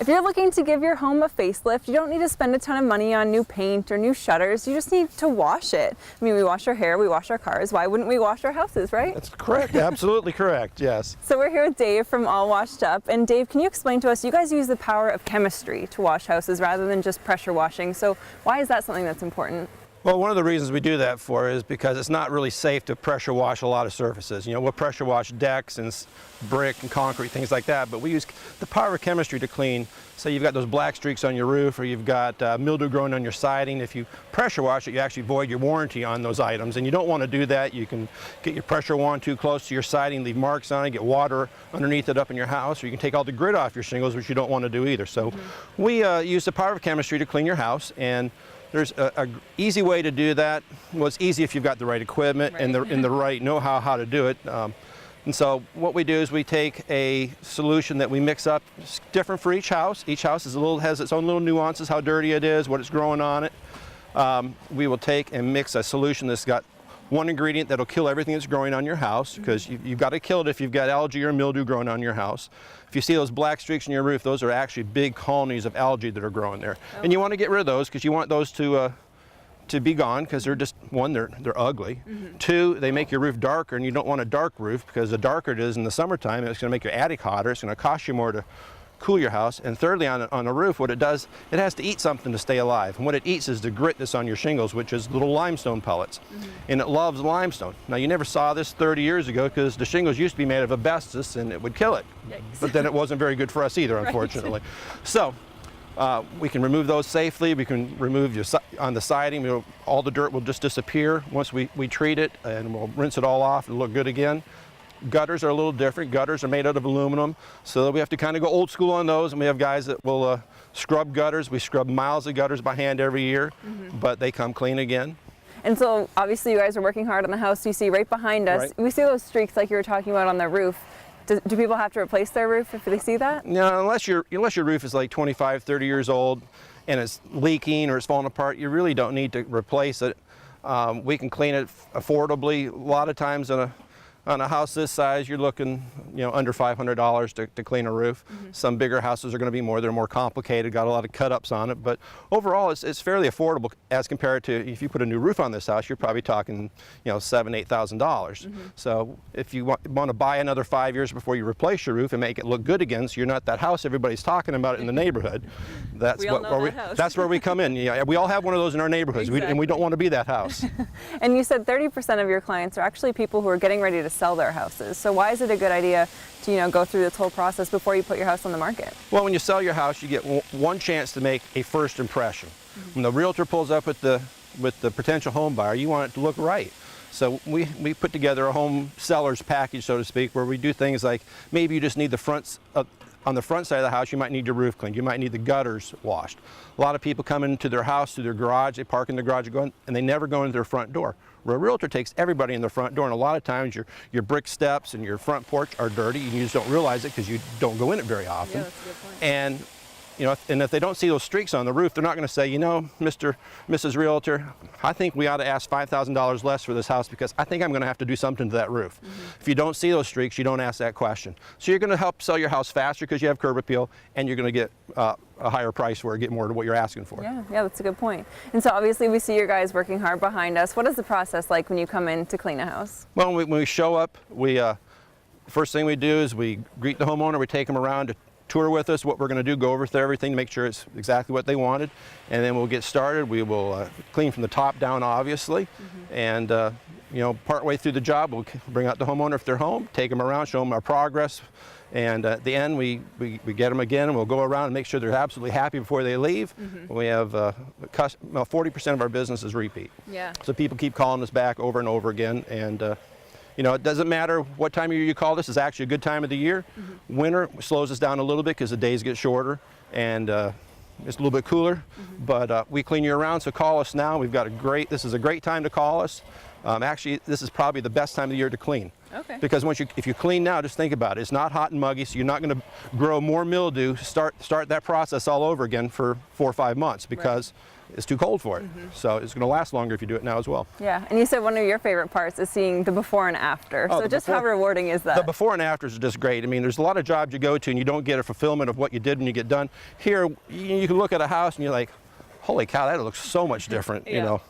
If you're looking to give your home a facelift, you don't need to spend a ton of money on new paint or new shutters. You just need to wash it. I mean, we wash our hair, we wash our cars. Why wouldn't we wash our houses, right? That's correct. Absolutely correct. Yes. So we're here with Dave from All Washed Up. And Dave, can you explain to us, you guys use the power of chemistry to wash houses rather than just pressure washing. So why is that something that's important? Well, one of the reasons we do that for is because it's not really safe to pressure wash a lot of surfaces. You know, we'll pressure wash decks and brick and concrete, things like that, but we use the power of chemistry to clean. Say you've got those black streaks on your roof, or you've got mildew growing on your siding. If you pressure wash it, you actually void your warranty on those items, and you don't want to do that. You can get your pressure wand too close to your siding, leave marks on it, get water underneath it up in your house, or you can take all the grit off your shingles, which you don't want to do either. So we use the power of chemistry to clean your house, and there's an easy way to do that. Well, it's easy if you've got the right equipment and the right know-how how to do it. And so what we do is we take a solution that we mix up. It's different for each house. Each house has its own little nuances, how dirty it is, what it's growing on it. We will take and mix a solution that's got one ingredient that'll kill everything that's growing on your house, because you've got to kill it if you've got algae or mildew growing on your house. If you see those black streaks in your roof, those are actually big colonies of algae that are growing there. And you want to get rid of those because you want those to be gone, because they're just, one, they're ugly. Two, they make your roof darker, and you don't want a dark roof, because the darker it is in the summertime, it's going to make your attic hotter. It's going to cost you more to cool your house. And thirdly, on a roof, what it does, it has to eat something to stay alive. And what it eats is the grit that's on your shingles, which is little limestone pellets. And it loves limestone. Now, you never saw this 30 years ago, because the shingles used to be made of asbestos and it would kill it. Yikes. But then it wasn't very good for us either, unfortunately. So we can remove those safely. We can remove on the siding, all the dirt will just disappear once we treat it, and we'll rinse it all off and look good again. Gutters are a little different. Gutters are made out of aluminum, so we have to kind of go old school on those, and we have guys that will scrub gutters. We scrub miles of gutters by hand every year, but they come clean again. And so obviously you guys are working hard on the house. You see right behind us, we see those streaks like you were talking about on the roof. Do people have to replace their roof if they see that? No, unless your roof is like 25, 30 years old and it's leaking or it's falling apart, you really don't need to replace it. We can clean it affordably. A lot of times on a house this size, you're looking, under $500 to clean a roof. Some bigger houses are going to be more. They're more complicated, got a lot of cut-ups on it. But overall, it's fairly affordable as compared to if you put a new roof on this house, you're probably talking, $7,000, $8,000. So if you want to buy another 5 years before you replace your roof and make it look good again, so you're not that house everybody's talking about in the neighborhood, that's where we come in. Yeah, we all have one of those in our neighborhoods, and we don't want to be that house. And you said 30% of your clients are actually people who are getting ready to sell their houses. So why is it a good idea to go through this whole process before you put your house on the market? Well, when you sell your house, you get one chance to make a first impression. When the realtor pulls up with the potential home buyer, you want it to look right. So we put together a home seller's package, so to speak, where we do things like maybe you just need the fronts on the front side of the house, you might need your roof cleaned. You might need the gutters washed. A lot of people come into their house through their garage, they park in the garage and they never go into their front door. Where a realtor takes everybody in the front door, and a lot of times your brick steps and your front porch are dirty, and you just don't realize it because you don't go in it very often. Yeah, that's a good point. And if they don't see those streaks on the roof, they're not going to say, Mrs. Realtor, I think we ought to ask $5,000 less for this house because I think I'm going to have to do something to that roof. If you don't see those streaks, you don't ask that question. So you're going to help sell your house faster because you have curb appeal, and you're going to get a higher price for it, get more to what you're asking for. Yeah, that's a good point. And so obviously we see your guys working hard behind us. What is the process like when you come in to clean a house? Well, when we show up, first thing we do is we greet the homeowner. We take them around to tour with us what we're going to do, go over everything, make sure it's exactly what they wanted, and then we'll get started. We will clean from the top down, obviously, and partway through the job, we'll bring out the homeowner if they're home, take them around, show them our progress, and at the end we get them again, and we'll go around and make sure they're absolutely happy before they leave. We have 40% of our business is repeat. Yeah. So people keep calling us back over and over again, and it doesn't matter what time of year you call. This is actually a good time of the year. Winter slows us down a little bit because the days get shorter, and it's a little bit cooler, but we clean you around, so call us now. This is a great time to call us. Actually, this is probably the best time of the year to clean. Okay. Because if you clean now, just think about it. It's not hot and muggy, so you're not going to grow more mildew, start that process all over again for 4 or 5 months, because it's too cold for it. So it's going to last longer if you do it now as well. Yeah, and you said one of your favorite parts is seeing the before and after. Oh, So just how rewarding is that? The before and afters are just great. I mean, there's a lot of jobs you go to and you don't get a fulfillment of what you did when you get done. Here, you can look at a house and you're like, holy cow, that looks so much different, you know.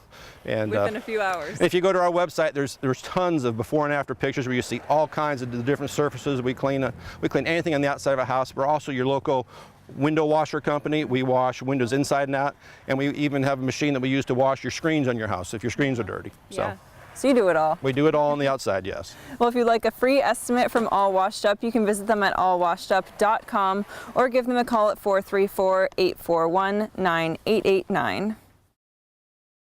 And within a few hours. if you go to our website, there's tons of before and after pictures where you see all kinds of the different surfaces. We clean anything on the outside of a house. We're also your local window washer company. We wash windows inside and out, and we even have a machine that we use to wash your screens on your house if your screens are dirty. Yeah. So you do it all. We do it all on the outside, yes. Well, if you'd like a free estimate from All Washed Up, you can visit them at allwashedup.com or give them a call at 434-841-9889.